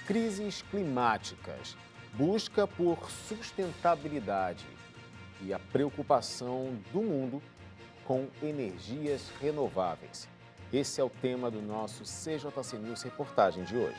Crises climáticas, busca por sustentabilidade e a preocupação do mundo com energias renováveis. Esse é o tema do nosso CJC News Reportagem de hoje.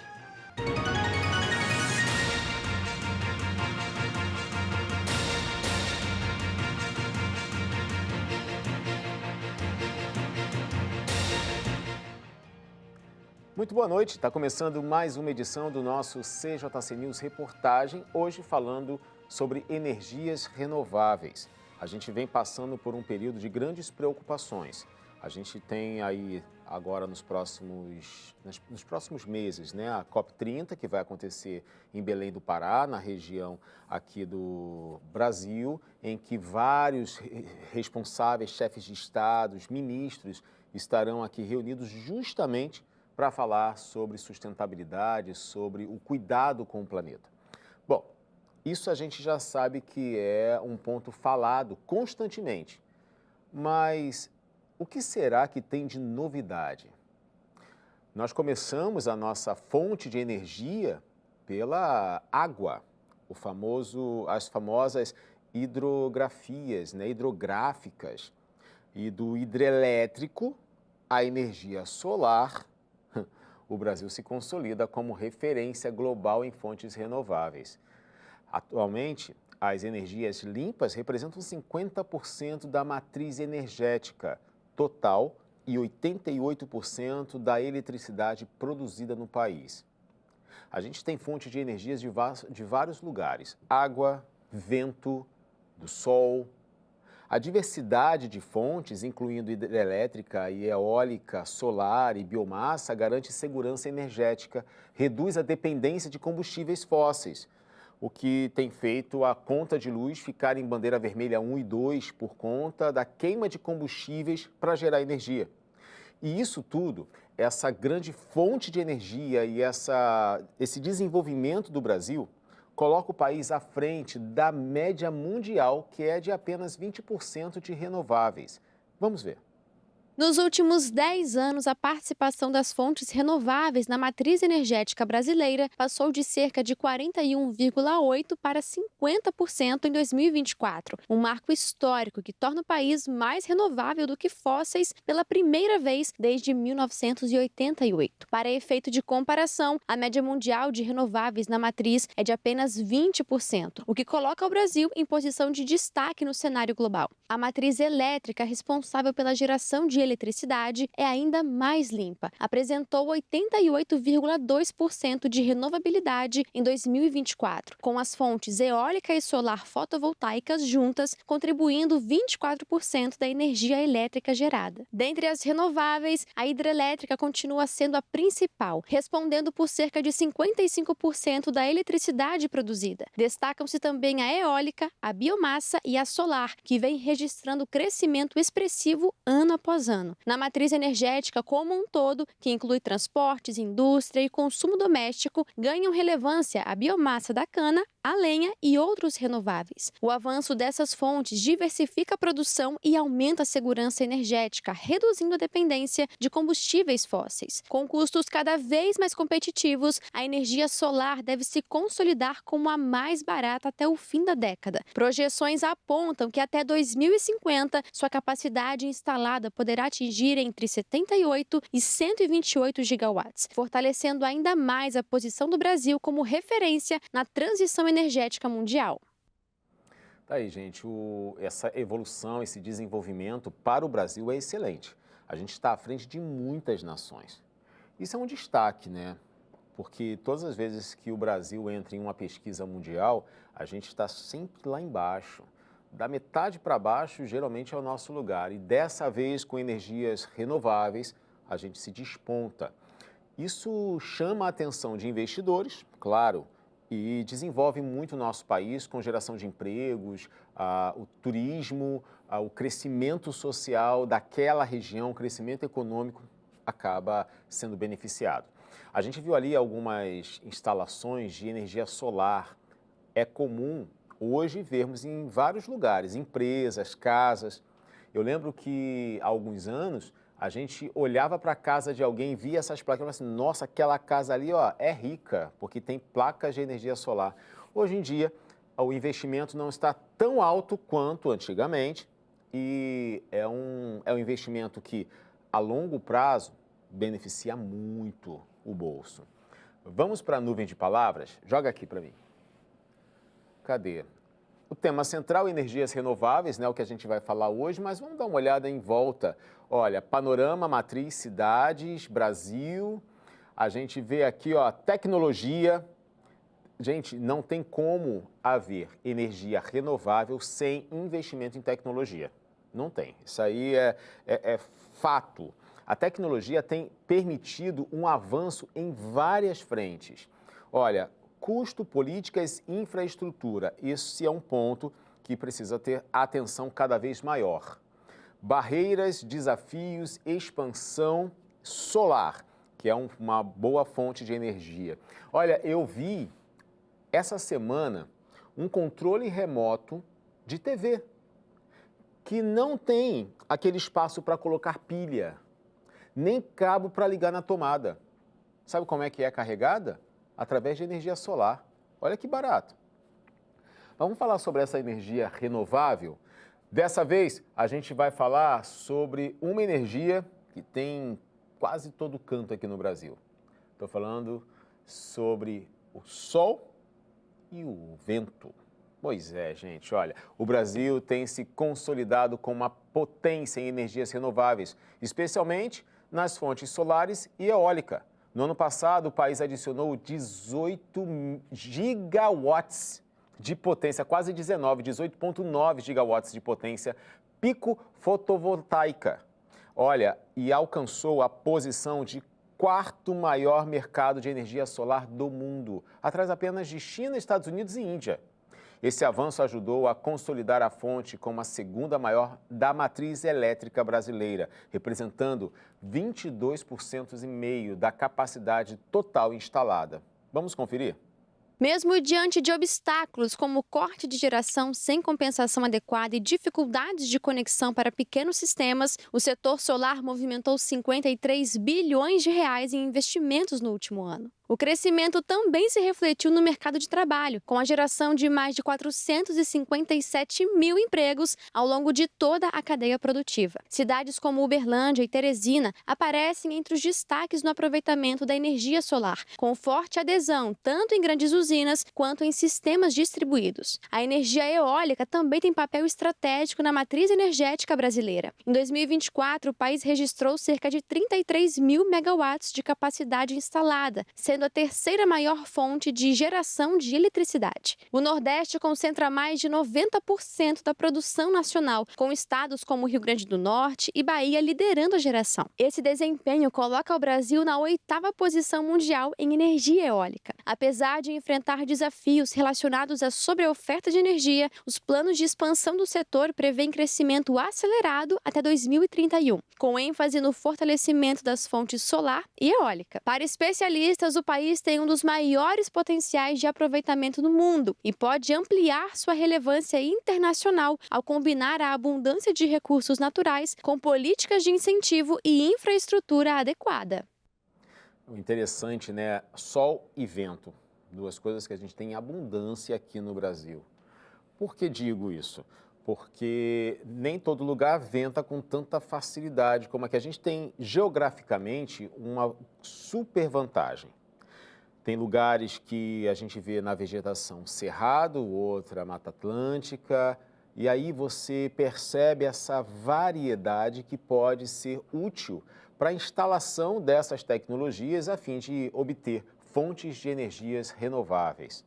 Muito boa noite, está começando mais uma edição do nosso CJC News Reportagem, hoje falando sobre energias renováveis. A gente vem passando por um período de grandes preocupações. A gente tem aí agora nos próximos meses, né, a COP30, que vai acontecer em Belém do Pará, na região aqui do Brasil, em que vários responsáveis, chefes de estados, ministros estarão aqui reunidos justamente para falar sobre sustentabilidade, sobre o cuidado com o planeta. Bom, isso a gente já sabe que é um ponto falado constantemente, mas o que será que tem de novidade? Nós começamos a nossa fonte de energia pela água, as famosas hidrografias, né, hidrográficas, e do hidrelétrico à energia solar. O Brasil se consolida como referência global em fontes renováveis. Atualmente, as energias limpas representam 50% da matriz energética total e 88% da eletricidade produzida no país. A gente tem fontes de energias de vários lugares: água, vento, do sol. A diversidade de fontes, incluindo hidrelétrica e eólica, solar e biomassa, garante segurança energética, reduz a dependência de combustíveis fósseis, o que tem feito a conta de luz ficar em bandeira vermelha 1 e 2 por conta da queima de combustíveis para gerar energia. E isso tudo, essa grande fonte de energia e esse desenvolvimento do Brasil, coloca o país à frente da média mundial, que é de apenas 20% de renováveis. Vamos ver. Nos últimos 10 anos, a participação das fontes renováveis na matriz energética brasileira passou de cerca de 41,8% para 50% em 2024, um marco histórico que torna o país mais renovável do que fósseis pela primeira vez desde 1988. Para efeito de comparação, a média mundial de renováveis na matriz é de apenas 20%, o que coloca o Brasil em posição de destaque no cenário global. A matriz elétrica responsável pela geração de eletricidade é ainda mais limpa. Apresentou 88,2% de renovabilidade em 2024, com as fontes eólica e solar fotovoltaicas juntas, contribuindo 24% da energia elétrica gerada. Dentre as renováveis, a hidrelétrica continua sendo a principal, respondendo por cerca de 55% da eletricidade produzida. Destacam-se também a eólica, a biomassa e a solar, que vem registrando crescimento expressivo ano após ano. Na matriz energética como um todo, que inclui transportes, indústria e consumo doméstico, ganham relevância a biomassa da cana, a lenha e outros renováveis. O avanço dessas fontes diversifica a produção e aumenta a segurança energética, reduzindo a dependência de combustíveis fósseis. Com custos cada vez mais competitivos, a energia solar deve se consolidar como a mais barata até o fim da década. Projeções apontam que até 2050, sua capacidade instalada poderá atingir entre 78 e 128 gigawatts, fortalecendo ainda mais a posição do Brasil como referência na transição energética mundial. Tá aí, gente, essa evolução, esse desenvolvimento para o Brasil é excelente. A gente está à frente de muitas nações. Isso é um destaque, né? Porque todas as vezes que o Brasil entra em uma pesquisa mundial, a gente está sempre lá embaixo. Da metade para baixo, geralmente é o nosso lugar. E dessa vez, com energias renováveis, a gente se desponta. Isso chama a atenção de investidores, claro, e desenvolve muito o nosso país com geração de empregos, o turismo, o crescimento social daquela região, o crescimento econômico acaba sendo beneficiado. A gente viu ali algumas instalações de energia solar. É comum hoje vermos em vários lugares, empresas, casas. Eu lembro que há alguns anos a gente olhava para a casa de alguém, via essas placas e falava assim, nossa, aquela casa ali ó, é rica, porque tem placas de energia solar. Hoje em dia, o investimento não está tão alto quanto antigamente e é um investimento que, a longo prazo, beneficia muito o bolso. Vamos para a nuvem de palavras? Joga aqui para mim. Cadê? O tema central, energias renováveis, né, o que a gente vai falar hoje, mas vamos dar uma olhada em volta. Olha, panorama, matriz, cidades, Brasil. A gente vê aqui, ó, tecnologia. Gente, não tem como haver energia renovável sem investimento em tecnologia. Não tem. Isso aí é fato. A tecnologia tem permitido um avanço em várias frentes. Olha, custo, políticas e infraestrutura. Esse é um ponto que precisa ter atenção cada vez maior. Barreiras, desafios, expansão solar, que é uma boa fonte de energia. Olha, eu vi essa semana um controle remoto de TV que não tem aquele espaço para colocar pilha, nem cabo para ligar na tomada. Sabe como é que é carregada? Através de energia solar. Olha que barato. Vamos falar sobre essa energia renovável? Dessa vez, a gente vai falar sobre uma energia que tem quase todo canto aqui no Brasil. Estou falando sobre o sol e o vento. Pois é, gente, olha, o Brasil tem se consolidado como uma potência em energias renováveis, especialmente nas fontes solares e eólica. No ano passado, o país adicionou 18 gigawatts de potência, quase 19, 18,9 gigawatts de potência pico fotovoltaica. Olha, e alcançou a posição de quarto maior mercado de energia solar do mundo, atrás apenas de China, Estados Unidos e Índia. Esse avanço ajudou a consolidar a fonte como a segunda maior da matriz elétrica brasileira, representando 22,5% da capacidade total instalada. Vamos conferir? Mesmo diante de obstáculos como corte de geração sem compensação adequada e dificuldades de conexão para pequenos sistemas, o setor solar movimentou 53 bilhões de reais em investimentos no último ano. O crescimento também se refletiu no mercado de trabalho, com a geração de mais de 457 mil empregos ao longo de toda a cadeia produtiva. Cidades como Uberlândia e Teresina aparecem entre os destaques no aproveitamento da energia solar, com forte adesão tanto em grandes usinas quanto em sistemas distribuídos. A energia eólica também tem papel estratégico na matriz energética brasileira. Em 2024, o país registrou cerca de 33 mil megawatts de capacidade instalada, sendo a terceira maior fonte de geração de eletricidade. O Nordeste concentra mais de 90% da produção nacional, com estados como Rio Grande do Norte e Bahia liderando a geração. Esse desempenho coloca o Brasil na 8ª posição mundial em energia eólica. Apesar de enfrentar desafios relacionados à sobreoferta de energia, os planos de expansão do setor prevêem crescimento acelerado até 2031, com ênfase no fortalecimento das fontes solar e eólica. Para especialistas, o país tem um dos maiores potenciais de aproveitamento no mundo e pode ampliar sua relevância internacional ao combinar a abundância de recursos naturais com políticas de incentivo e infraestrutura adequada. Interessante, né? Sol e vento, duas coisas que a gente tem em abundância aqui no Brasil. Por que digo isso? Porque nem todo lugar venta com tanta facilidade como a que a gente tem geograficamente uma super vantagem. Tem lugares que a gente vê na vegetação cerrado, outra Mata Atlântica, e aí você percebe essa variedade que pode ser útil para a instalação dessas tecnologias a fim de obter fontes de energias renováveis.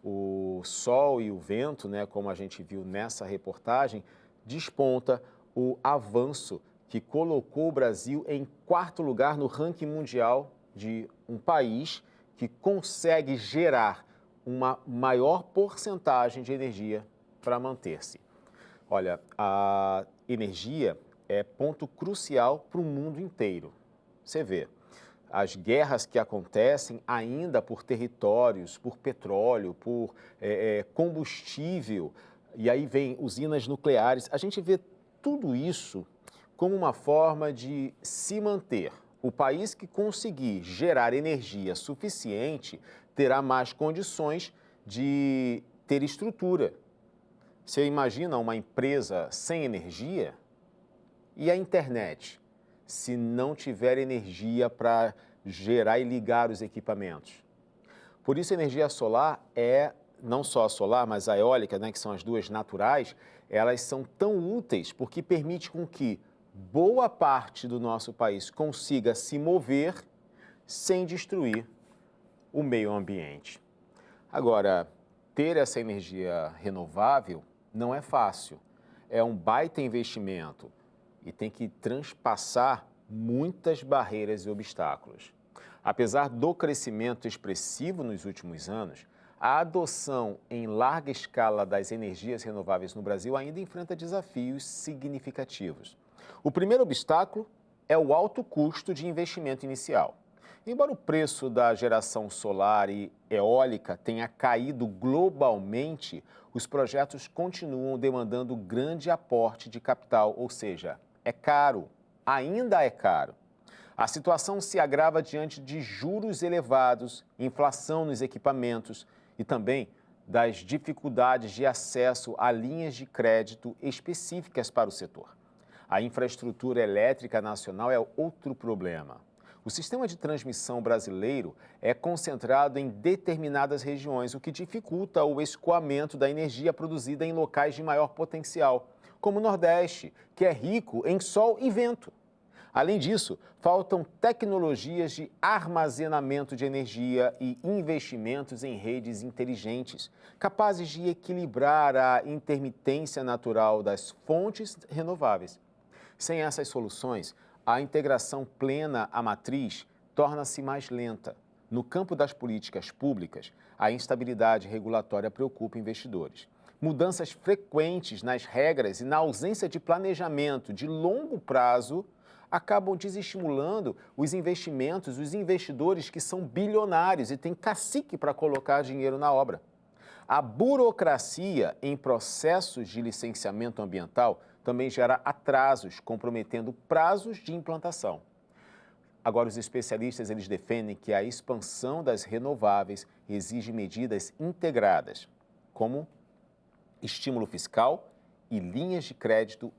O sol e o vento, né, como a gente viu nessa reportagem, desponta o avanço que colocou o Brasil em 4º lugar no ranking mundial de um país que consegue gerar uma maior porcentagem de energia para manter-se. Olha, a energia é ponto crucial para o mundo inteiro. Você vê, as guerras que acontecem ainda por territórios, por petróleo, por combustível, e aí vem usinas nucleares, a gente vê tudo isso como uma forma de se manter. O país que conseguir gerar energia suficiente terá mais condições de ter estrutura. Você imagina uma empresa sem energia? E a internet? Se não tiver energia para gerar e ligar os equipamentos. Por isso, a energia solar não só a solar, mas a eólica, né, que são as duas naturais, elas são tão úteis porque permite com que boa parte do nosso país consiga se mover sem destruir o meio ambiente. Agora, ter essa energia renovável não é fácil. É um baita investimento e tem que transpassar muitas barreiras e obstáculos. Apesar do crescimento expressivo nos últimos anos, a adoção em larga escala das energias renováveis no Brasil ainda enfrenta desafios significativos. O primeiro obstáculo é o alto custo de investimento inicial. Embora o preço da geração solar e eólica tenha caído globalmente, os projetos continuam demandando grande aporte de capital, ou seja, é caro, ainda é caro. A situação se agrava diante de juros elevados, inflação nos equipamentos e também das dificuldades de acesso a linhas de crédito específicas para o setor. A infraestrutura elétrica nacional é outro problema. O sistema de transmissão brasileiro é concentrado em determinadas regiões, o que dificulta o escoamento da energia produzida em locais de maior potencial, como o Nordeste, que é rico em sol e vento. Além disso, faltam tecnologias de armazenamento de energia e investimentos em redes inteligentes, capazes de equilibrar a intermitência natural das fontes renováveis. Sem essas soluções, a integração plena à matriz torna-se mais lenta. No campo das políticas públicas, a instabilidade regulatória preocupa investidores. Mudanças frequentes nas regras e na ausência de planejamento de longo prazo acabam desestimulando os investimentos, os investidores que são bilionários e têm cacique para colocar dinheiro na obra. A burocracia em processos de licenciamento ambiental também gera atrasos, comprometendo prazos de implantação. Agora, os especialistas eles defendem que a expansão das renováveis exige medidas integradas, como estímulo fiscal e linhas de crédito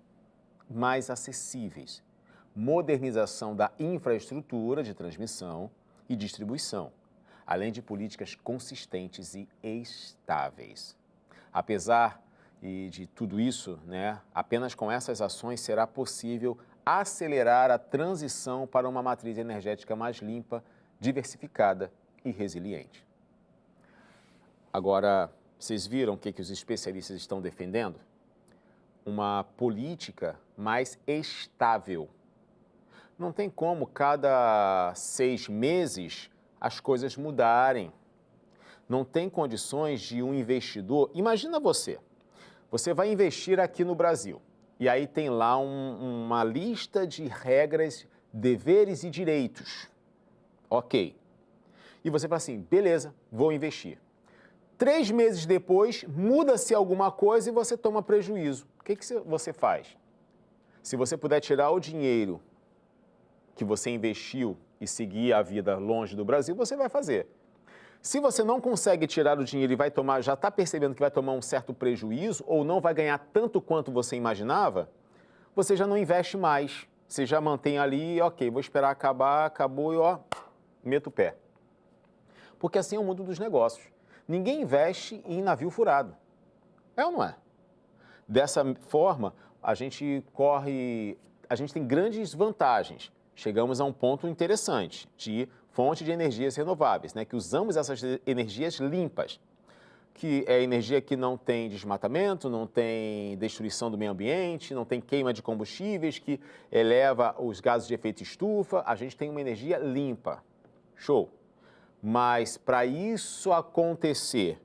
mais acessíveis, modernização da infraestrutura de transmissão e distribuição, além de políticas consistentes e estáveis. Apesar de tudo isso, apenas com essas ações será possível acelerar a transição para uma matriz energética mais limpa, diversificada e resiliente. Agora, vocês viram o que os especialistas estão defendendo? Uma política mais estável. Não tem como cada 6 meses as coisas mudarem. Não tem condições de um investidor... Imagina você vai investir aqui no Brasil e aí tem lá uma lista de regras, deveres e direitos. Ok. E você fala assim, beleza, vou investir. 3 meses depois, muda-se alguma coisa e você toma prejuízo. O que você faz? Se você puder tirar o dinheiro que você investiu e seguir a vida longe do Brasil, você vai fazer. Se você não consegue tirar o dinheiro e já está percebendo que vai tomar um certo prejuízo ou não vai ganhar tanto quanto você imaginava, você já não investe mais. Você já mantém ali, ok, vou esperar acabar, acabou e meto o pé. Porque assim é o mundo dos negócios. Ninguém investe em navio furado. É ou não é? Dessa forma, a gente tem grandes vantagens. Chegamos a um ponto interessante de fonte de energias renováveis, que usamos essas energias limpas, que é energia que não tem desmatamento, não tem destruição do meio ambiente, não tem queima de combustíveis, que eleva os gases de efeito estufa. A gente tem uma energia limpa. Show! Mas para isso acontecer,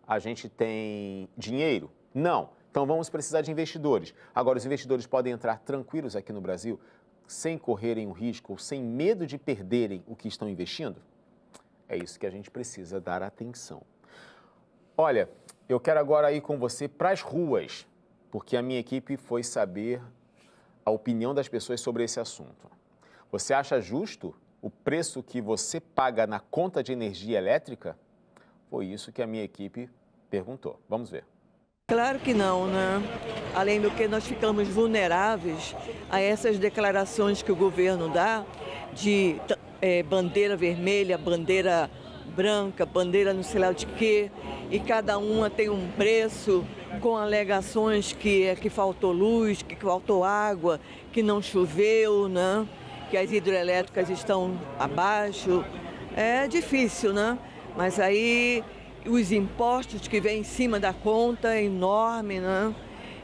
a gente tem dinheiro? Não. Então vamos precisar de investidores. Agora, os investidores podem entrar tranquilos aqui no Brasil, sem correrem o risco ou sem medo de perderem o que estão investindo? É isso que a gente precisa dar atenção. Olha, eu quero agora ir com você para as ruas, porque a minha equipe foi saber a opinião das pessoas sobre esse assunto. Você acha justo o preço que você paga na conta de energia elétrica? Foi isso que a minha equipe perguntou. Vamos ver. Claro que não, né? Além do que nós ficamos vulneráveis a essas declarações que o governo dá de bandeira vermelha, bandeira branca, bandeira não sei lá de quê, e cada uma tem um preço com alegações que faltou luz, que faltou água, que não choveu, né? Que as hidrelétricas estão abaixo. É difícil, né? Mas aí os impostos que vêm em cima da conta é enorme, né?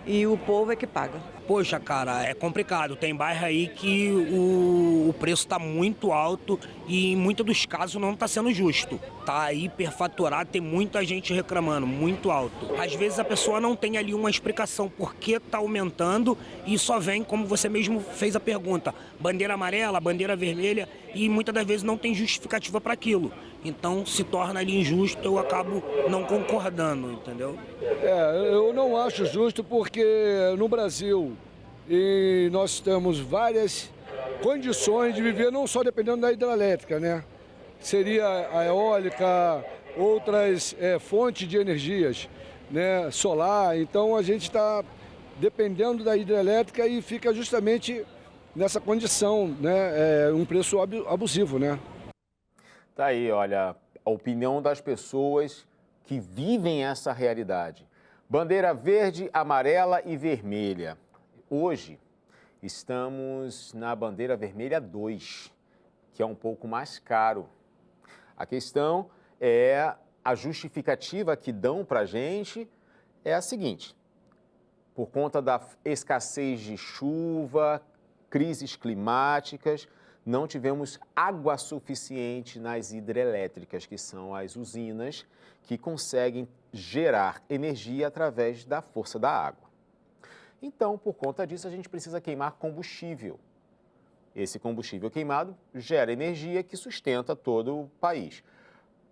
E o povo é que paga. Poxa, cara, é complicado. Tem bairro aí que o preço está muito alto e em muitos dos casos não está sendo justo. Tá hiperfaturado, tem muita gente reclamando, muito alto. Às vezes a pessoa não tem ali uma explicação por que está aumentando e só vem, como você mesmo fez a pergunta, bandeira amarela, bandeira vermelha, e muitas das vezes não tem justificativa para aquilo. Então se torna ali injusto, eu acabo não concordando, entendeu? Eu não acho justo porque no Brasil nós temos várias condições de viver, não só dependendo da hidrelétrica, né? Seria a eólica, outras fontes de energias, né? Solar. Então a gente está dependendo da hidrelétrica e fica justamente nessa condição, né? Um preço abusivo, né? Tá aí, olha, a opinião das pessoas que vivem essa realidade. Bandeira verde, amarela e vermelha. Hoje estamos na bandeira vermelha 2, que é um pouco mais caro. A questão é, a justificativa que dão para a gente é a seguinte: por conta da escassez de chuva, crises climáticas, não tivemos água suficiente nas hidrelétricas, que são as usinas que conseguem gerar energia através da força da água. Então, por conta disso, a gente precisa queimar combustível. Esse combustível queimado gera energia que sustenta todo o país.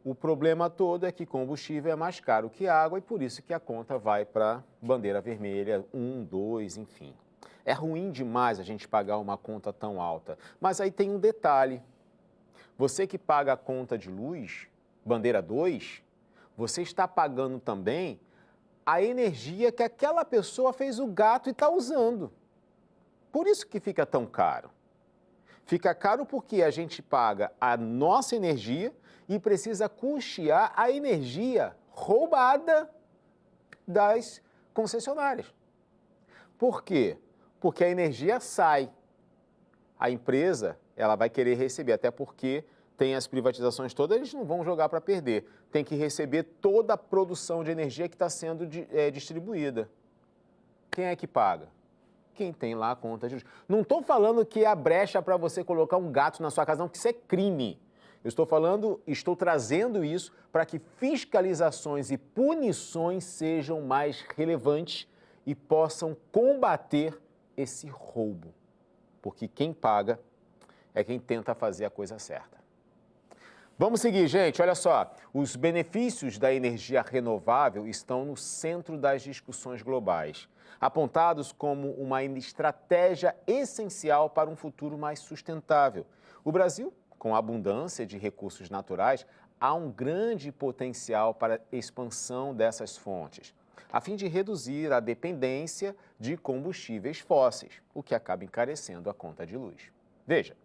O problema todo é que combustível é mais caro que água e por isso que a conta vai para bandeira vermelha 1, 2, enfim. É ruim demais a gente pagar uma conta tão alta, mas aí tem um detalhe. Você que paga a conta de luz, bandeira 2, você está pagando também a energia que aquela pessoa fez o gato e está usando. Por isso que fica tão caro. Fica caro porque a gente paga a nossa energia e precisa custear a energia roubada das concessionárias. Por quê? Porque a energia sai. A empresa, ela vai querer receber, até porque tem as privatizações todas, eles não vão jogar para perder. Tem que receber toda a produção de energia que está sendo distribuída. Quem é que paga? Quem tem lá a conta de luz. Não estou falando que é a brecha para você colocar um gato na sua casa, não, que isso é crime. Eu estou trazendo isso para que fiscalizações e punições sejam mais relevantes e possam combater esse roubo. Porque quem paga é quem tenta fazer a coisa certa. Vamos seguir, gente. Olha só, os benefícios da energia renovável estão no centro das discussões globais, apontados como uma estratégia essencial para um futuro mais sustentável. O Brasil, com a abundância de recursos naturais, há um grande potencial para a expansão dessas fontes, a fim de reduzir a dependência de combustíveis fósseis, o que acaba encarecendo a conta de luz. Veja.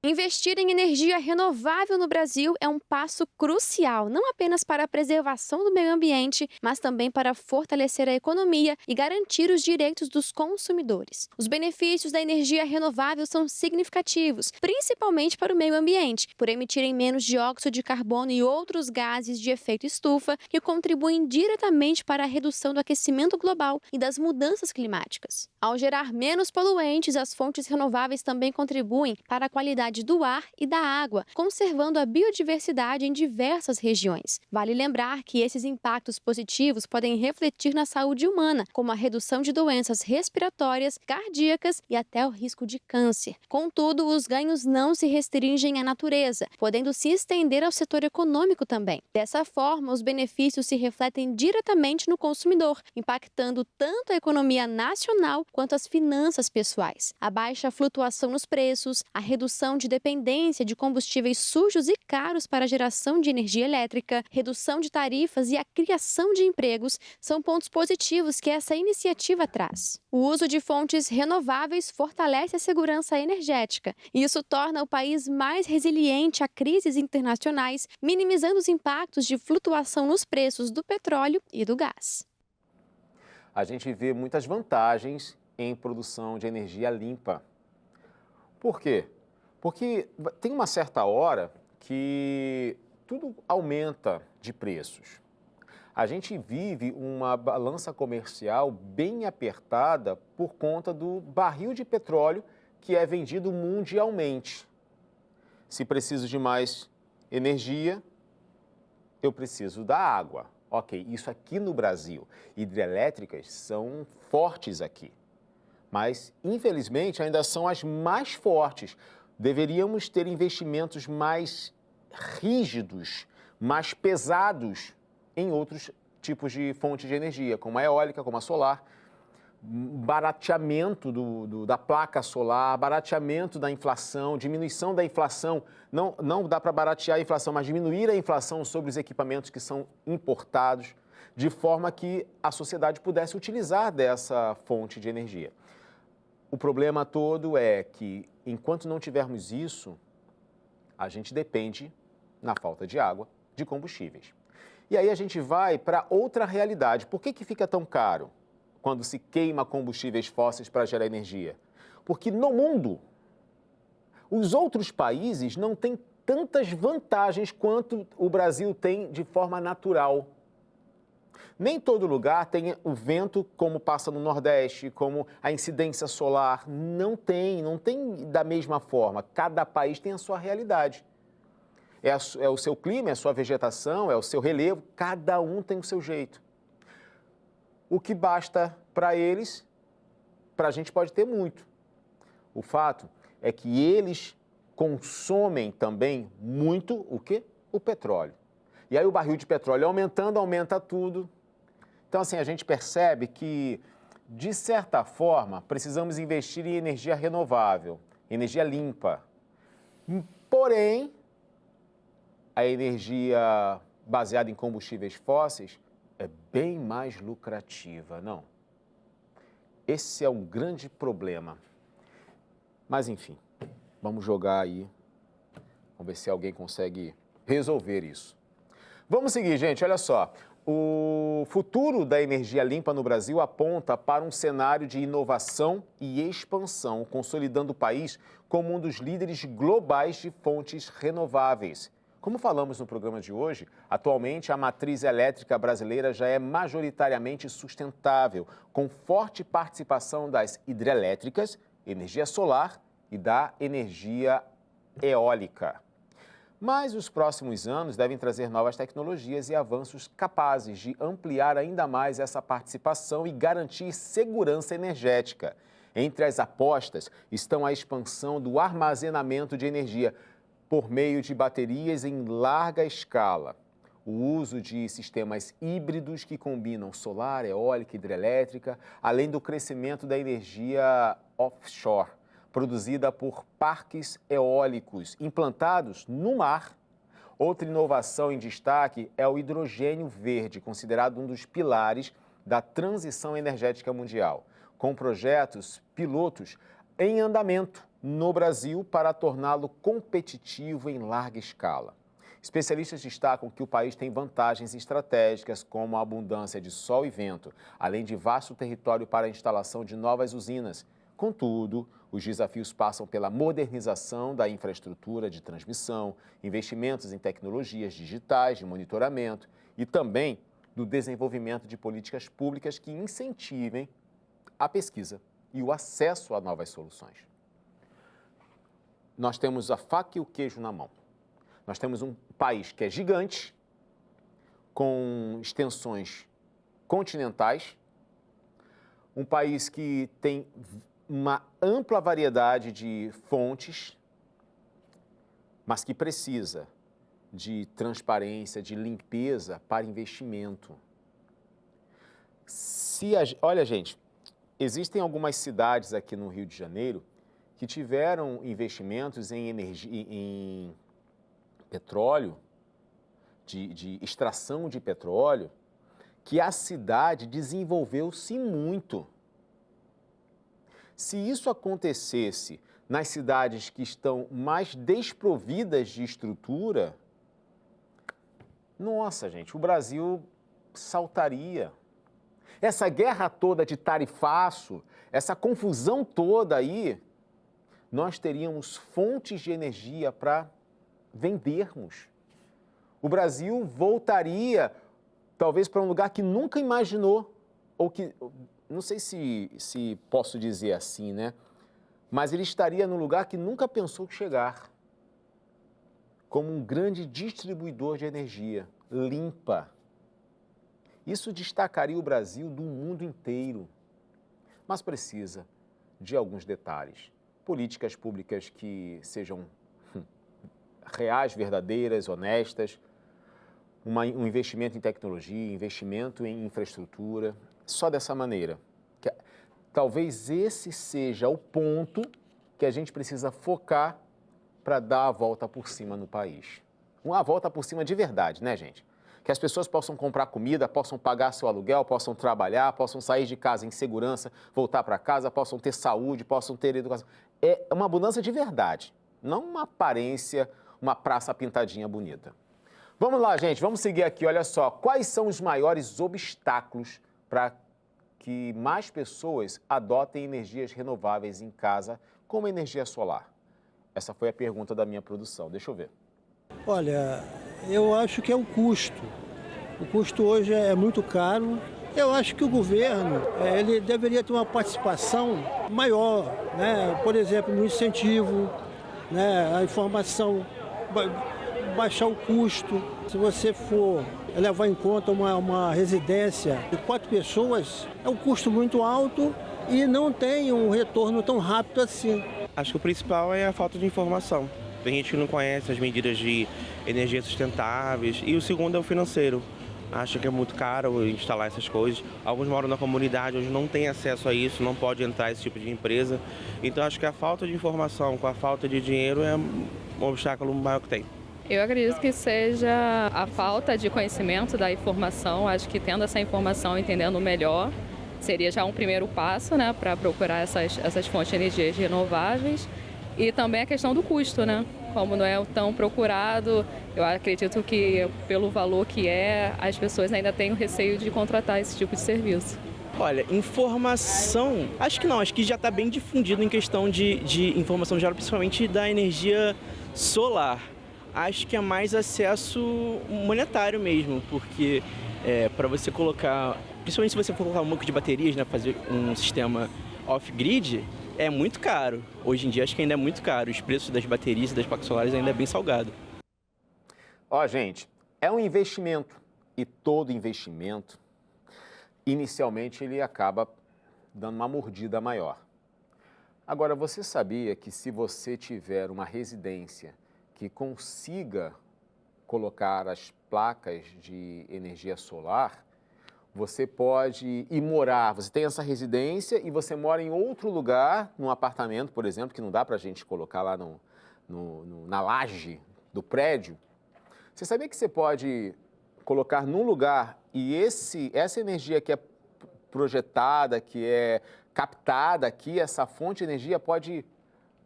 Investir em energia renovável no Brasil é um passo crucial, não apenas para a preservação do meio ambiente, mas também para fortalecer a economia e garantir os direitos dos consumidores. Os benefícios da energia renovável são significativos, principalmente para o meio ambiente, por emitirem menos dióxido de carbono e outros gases de efeito estufa que contribuem diretamente para a redução do aquecimento global e das mudanças climáticas. Ao gerar menos poluentes, as fontes renováveis também contribuem para a qualidade qualidade do ar e da água, conservando a biodiversidade em diversas regiões. Vale lembrar que esses impactos positivos podem refletir na saúde humana, como a redução de doenças respiratórias, cardíacas e até o risco de câncer. Contudo, os ganhos não se restringem à natureza, podendo se estender ao setor econômico também. Dessa forma, os benefícios se refletem diretamente no consumidor, impactando tanto a economia nacional quanto as finanças pessoais. A baixa flutuação nos preços, a redução de dependência de combustíveis sujos e caros para a geração de energia elétrica, redução de tarifas e a criação de empregos são pontos positivos que essa iniciativa traz. O uso de fontes renováveis fortalece a segurança energética. Isso torna o país mais resiliente a crises internacionais, minimizando os impactos de flutuação nos preços do petróleo e do gás. A gente vê muitas vantagens em produção de energia limpa. Por quê? Porque tem uma certa hora que tudo aumenta de preços. A gente vive uma balança comercial bem apertada por conta do barril de petróleo que é vendido mundialmente. Se preciso de mais energia, eu preciso da água. Ok, isso aqui no Brasil. Hidrelétricas são fortes aqui, mas infelizmente ainda são as mais fortes. Deveríamos ter investimentos mais rígidos, mais pesados em outros tipos de fontes de energia, como a eólica, como a solar. Barateamento da placa solar, barateamento da inflação, diminuição da inflação. Não dá para baratear a inflação, mas diminuir a inflação sobre os equipamentos que são importados, de forma que a sociedade pudesse utilizar dessa fonte de energia. O problema todo é que, enquanto não tivermos isso, a gente depende, na falta de água, de combustíveis. E aí a gente vai para outra realidade. Por que fica tão caro quando se queima combustíveis fósseis para gerar energia? Porque no mundo, os outros países não têm tantas vantagens quanto o Brasil tem de forma natural. Nem todo lugar tem o vento como passa no Nordeste, como a incidência solar. Não tem da mesma forma. Cada país tem a sua realidade. É o seu clima, é a sua vegetação, é o seu relevo. Cada um tem o seu jeito. O que basta para eles, para a gente pode ter muito. O fato é que eles consomem também muito o quê? O petróleo. E aí o barril de petróleo aumentando, aumenta tudo. Então, assim, a gente percebe que, de certa forma, precisamos investir em energia renovável, energia limpa. Porém, a energia baseada em combustíveis fósseis é bem mais lucrativa, não? Esse é um grande problema. Mas, enfim, vamos jogar aí, vamos ver se alguém consegue resolver isso. Vamos seguir, gente, olha só. O futuro da energia limpa no Brasil aponta para um cenário de inovação e expansão, consolidando o país como um dos líderes globais de fontes renováveis. Como falamos no programa de hoje, atualmente a matriz elétrica brasileira já é majoritariamente sustentável, com forte participação das hidrelétricas, energia solar e da energia eólica. Mas os próximos anos devem trazer novas tecnologias e avanços capazes de ampliar ainda mais essa participação e garantir segurança energética. Entre as apostas estão a expansão do armazenamento de energia por meio de baterias em larga escala, o uso de sistemas híbridos que combinam solar, eólica e hidrelétrica, além do crescimento da energia offshore, produzida por parques eólicos implantados no mar. Outra inovação em destaque é o hidrogênio verde, considerado um dos pilares da transição energética mundial, com projetos pilotos em andamento no Brasil para torná-lo competitivo em larga escala. Especialistas destacam que o país tem vantagens estratégicas como a abundância de sol e vento, além de vasto território para a instalação de novas usinas. Contudo, os desafios passam pela modernização da infraestrutura de transmissão, investimentos em tecnologias digitais de monitoramento e também do desenvolvimento de políticas públicas que incentivem a pesquisa e o acesso a novas soluções. nós temos a faca e o queijo na mão. Nós temos um país que é gigante, com extensões continentais, um país que tem uma ampla variedade de fontes, mas que precisa de transparência, de limpeza para investimento. Olha, gente, existem algumas cidades aqui no Rio de Janeiro que tiveram investimentos em energia, em petróleo, de extração de petróleo, que a cidade desenvolveu-se muito. Se isso acontecesse nas cidades que estão mais desprovidas de estrutura, nossa, gente, o Brasil saltaria. Essa guerra toda de tarifaço, essa confusão toda aí, nós teríamos fontes de energia para vendermos. O Brasil voltaria, talvez, para um lugar que nunca imaginou, ou que, não sei se posso dizer assim, né? Mas ele estaria num lugar que nunca pensou chegar, como um grande distribuidor de energia limpa. Isso destacaria o Brasil do mundo inteiro, mas precisa de alguns detalhes. Políticas públicas que sejam reais, verdadeiras, honestas, um investimento em tecnologia, investimento em infraestrutura, só dessa maneira. Talvez esse seja o ponto que a gente precisa focar para dar a volta por cima no país. Uma volta por cima de verdade, né, gente? Que as pessoas possam comprar comida, possam pagar seu aluguel, possam trabalhar, possam sair de casa em segurança, voltar para casa, possam ter saúde, possam ter educação. É uma abundância de verdade, não uma aparência, uma praça pintadinha bonita. Vamos lá, gente, vamos seguir aqui. Olha só, quais são os maiores obstáculos para que mais pessoas adotem energias renováveis em casa, como energia solar? Essa foi a pergunta da minha produção. Deixa eu ver. Olha, eu acho que é o custo. O custo hoje é muito caro. Eu acho que o governo ele deveria ter uma participação maior, né? Por exemplo, no incentivo, né? A informação, baixar o custo. Se você for levar em conta uma residência de 4 pessoas, é um custo muito alto e não tem um retorno tão rápido assim. Acho que o principal é a falta de informação. Tem gente que não conhece as medidas de energia sustentáveis. E o segundo é o financeiro. Acha que é muito caro instalar essas coisas. Alguns moram na comunidade, hoje não tem acesso a isso, não pode entrar esse tipo de empresa. Então acho que a falta de informação com a falta de dinheiro é um obstáculo maior que tem. Eu acredito que seja a falta de conhecimento da informação. Acho que tendo essa informação, entendendo melhor, seria já um primeiro passo, né, para procurar essas fontes de energias renováveis. E também a questão do custo, né? Como não é tão procurado, eu acredito que pelo valor que é, as pessoas ainda têm o receio de contratar esse tipo de serviço. Olha, informação, acho que não, acho que já está bem difundido em questão de informação geral, principalmente da energia solar. Acho que é mais acesso monetário mesmo, porque para você colocar, principalmente se você for colocar um banco de baterias, né, fazer um sistema off-grid, é muito caro. Hoje em dia acho que ainda é muito caro. Os preços das baterias e das placas solares ainda é bem salgado. Ó, gente, é um investimento e todo investimento, inicialmente ele acaba dando uma mordida maior. Agora, você sabia que se você tiver uma residência que consiga colocar as placas de energia solar, você pode ir morar, você tem essa residência e você mora em outro lugar, num apartamento, por exemplo, que não dá para a gente colocar lá na laje do prédio. Você sabia que você pode colocar num lugar e essa energia que é projetada, que é captada aqui, essa fonte de energia pode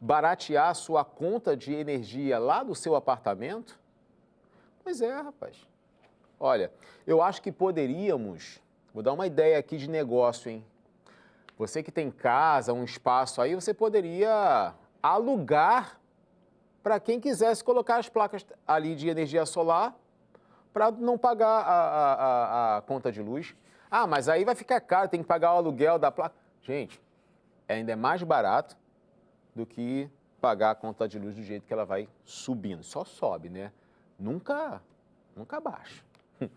baratear a sua conta de energia lá do seu apartamento? Pois é, rapaz. Olha, eu acho que poderíamos, vou dar uma ideia aqui de negócio, hein? Você que tem casa, um espaço aí, você poderia alugar para quem quisesse colocar as placas ali de energia solar para não pagar a conta de luz. Ah, mas aí vai ficar caro, tem que pagar o aluguel da placa. Gente, ainda é mais barato do que pagar a conta de luz do jeito que ela vai subindo. Só sobe, né? Nunca baixa.